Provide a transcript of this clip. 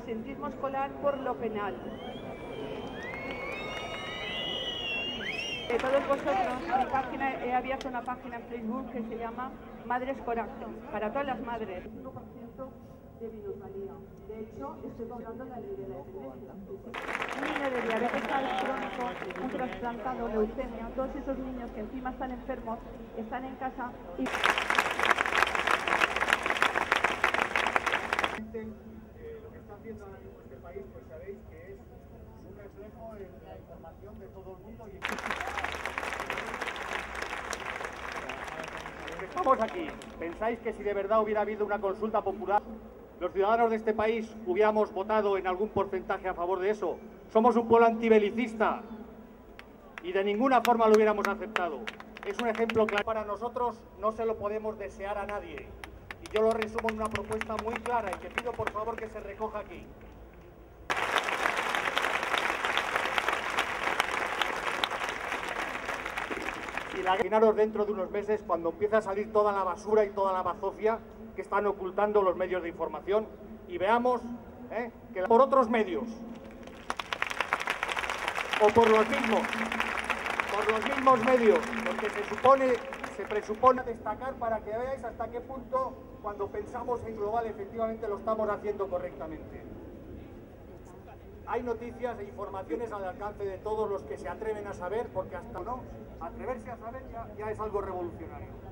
absentismo escolar por lo penal. Todos vosotros, he abierto una página en Facebook que se llama Madres Coraje, para todas las madres. 5% de minusvalía. De hecho, estoy cobrando la ley de la dependencia. Un niño de diabetes crónico, un trasplantado, leucemia, todos esos niños que encima están enfermos, están en casa y... Lo que está haciendo ahora mismo este país, pues sabéis que es un reflejo en la información de todo el mundo. Estamos aquí. ¿Pensáis que si de verdad hubiera habido una consulta popular, los ciudadanos de este país hubiéramos votado en algún porcentaje a favor de eso? Somos un pueblo antibelicista y de ninguna forma lo hubiéramos aceptado. Es un ejemplo claro. Para nosotros no se lo podemos desear a nadie. Y yo lo resumo en una propuesta muy clara y que pido por favor que se recoja aquí. Imaginaros dentro de unos meses cuando empieza a salir toda la basura y toda la bazofia que están ocultando los medios de información y veamos que por otros medios o por los mismos medios, porque se presupone destacar para que veáis hasta qué punto cuando pensamos en global efectivamente lo estamos haciendo correctamente. Hay noticias e informaciones al alcance de todos los que se atreven a saber, porque hasta no atreverse a saber ya es algo revolucionario.